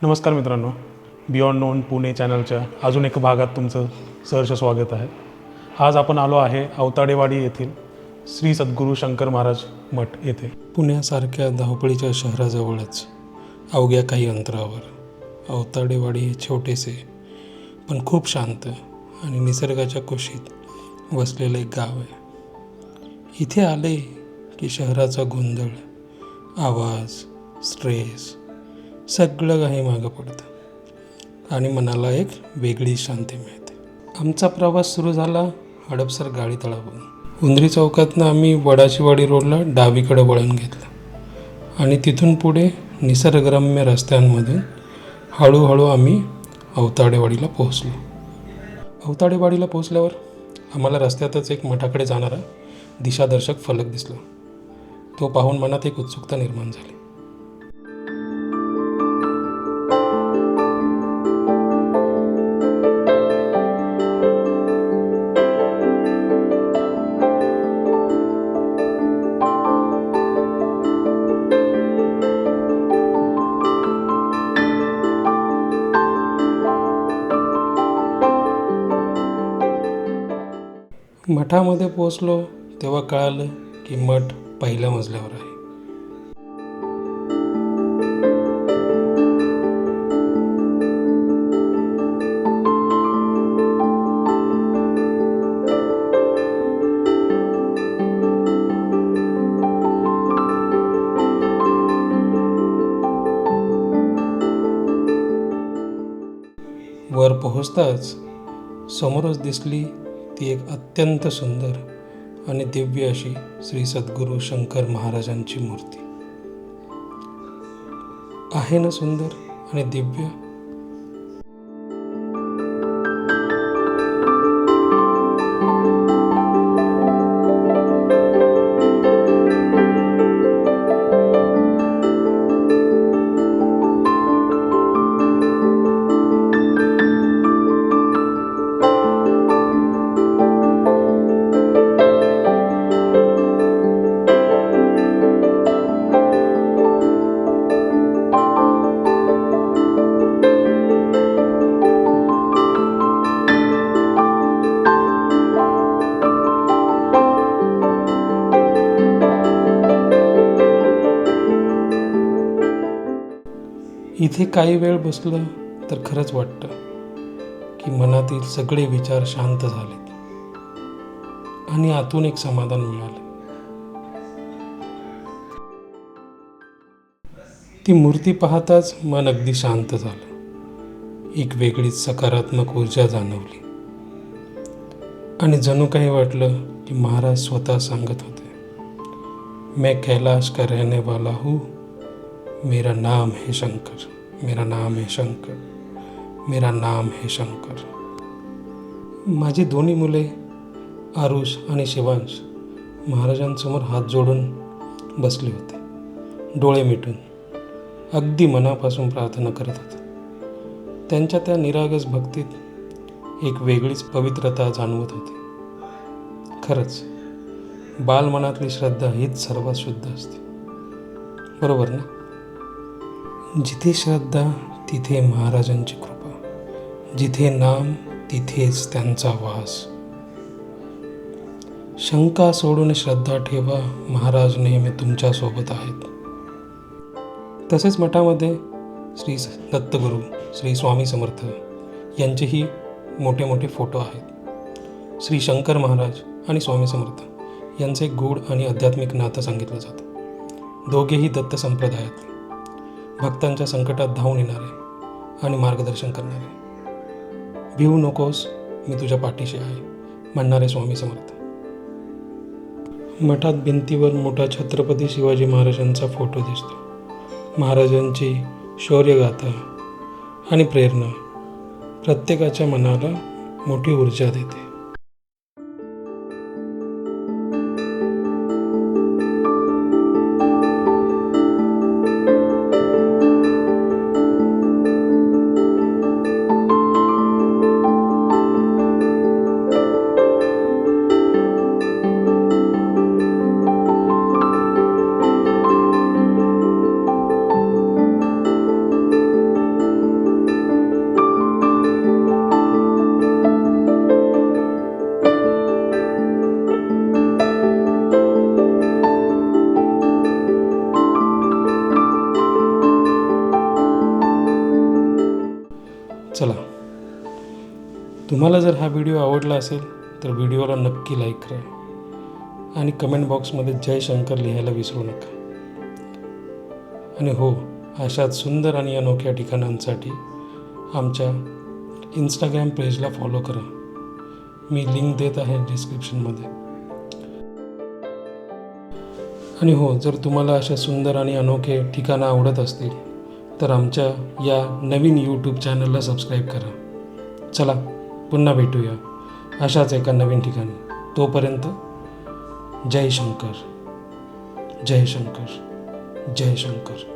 नमस्कार मित्रांनो, beyond non Pune चॅनलच्या अजून एक भागात तुमचं सहर्ष स्वागत आहे. आज आपण आलो आहे अवताडेवाडी येथील श्री सद्गुरू शंकर महाराज मठ येथे. पुण्यासारख्या धावपळीच्या शहराजवळच अवघ्या काही अंतरावर अवताडेवाडी हे छोटेसे पण खूप शांत आणि निसर्गाच्या कुशीत वसलेले एक गाव आहे. इथे आले की शहराचा गोंधळ, आवाज, स्ट्रेस सगळं काही मागं पडतं आणि मनाला एक वेगळी शांती मिळते. आमचा प्रवास सुरू झाला हडपसर गाडी तळावरून. उंदरी चौकातनं आम्ही वडाचीवाडी रोडला डावीकडे वळण घेतलं आणि तिथून पुढे निसर्गरम्य रस्त्यांमधून हळूहळू आम्ही अवताडेवाडीला पोहोचलो. अवताडेवाडीला पोहोचल्यावर आम्हाला रस्त्यातच एक मठाकडे जाणारा दिशादर्शक फलक दिसला. तो पाहून मनात एक उत्सुकता निर्माण झाली. मठामध्ये पोचलो तेव्हा कळालं की मठ पहिल्या मजल्यावर आहे. वर पोहोचताच समोरच दिसली ती एक अत्यंत सुंदर आणि दिव्य अशी श्री सद्गुरू शंकर महाराजांची मूर्ती. आहे ना सुंदर आणि दिव्य. इथे काही वेळ बसलं तर खरंच वाटतं की मनातील सगळे विचार शांत झालेत आणि आतून एक समाधान मिळालं. ती मूर्ती पाहताच मन अगदी शांत झालं. एक वेगळीच सकारात्मक ऊर्जा जाणवली आणि जणू काही वाटलं की महाराज स्वतः सांगत होते, मैं कैलाश का रहने वाला हूँ, मेरा नाम है शंकर, मेरा नाम है शंकर, मेरा नाम है शंकर. माझी दोन्ही मुले आरुष आणि शिवांश महाराजांसमोर हात जोडून बसले होते. डोळे मिटून अगदी मनापासून प्रार्थना करत होते. त्यांच्या त्या निरागस भक्तीत एक वेगळीच पवित्रता जाणवत होती. खरंच बालमनातली श्रद्धा हीच सर्वात शुद्ध असते, बरोबर ना? जिथे श्रद्धा तिथे महाराजांची कृपा, जिथे नाम तिथेच त्यांचा वास. शंका सोडून श्रद्धा ठेवा, महाराज नेहमी तुमच्या सोबत आहेत. तसेच मठामध्ये श्री दत्तगुरू, श्री स्वामी समर्थ यांचेही मोठे मोठे फोटो आहेत. श्री शंकर महाराज आणि स्वामी समर्थ यांचे गूढ आणि आध्यात्मिक नातं सांगितलं जातं. दोघेही दत्त संप्रदायातले, भक्तांच्या संकटात धावून येणारे आणि मार्गदर्शन करणारे. भिवू नकोस, मी तुझ्या पाठीशी आहे म्हणणारे स्वामी समर्थ. मठात भिंतीवर मोठा छत्रपती शिवाजी महाराजांचा फोटो दिसतो. महाराजांची शौर्यगाथा आणि प्रेरणा प्रत्येकाच्या मनाला मोठी ऊर्जा देते. तुम्हाला जर हा व्हिडिओ आवडला असेल तर व्हिडिओला नक्की लाईक करा आणि कमेंट बॉक्समध्ये जय शंकर लिहायला विसरू नका. आणि हो, अशाच सुंदर आणि अनोख्या ठिकाणांसाठी आमच्या इंस्टाग्राम पेजला फॉलो करा. मी लिंक देत आहे डिस्क्रिप्शनमध्ये. आणि हो, जर तुम्हाला अशा सुंदर आणि अनोखे ठिकाणं आवडत असतील तर आमच्या या नवीन यूट्यूब चॅनलला सबस्क्राईब करा. चला, पुन्हा भेटूया अशाच एका नवीन ठिकाणी. तोपर्यंत जय शंकर, जय शंकर, जय शंकर.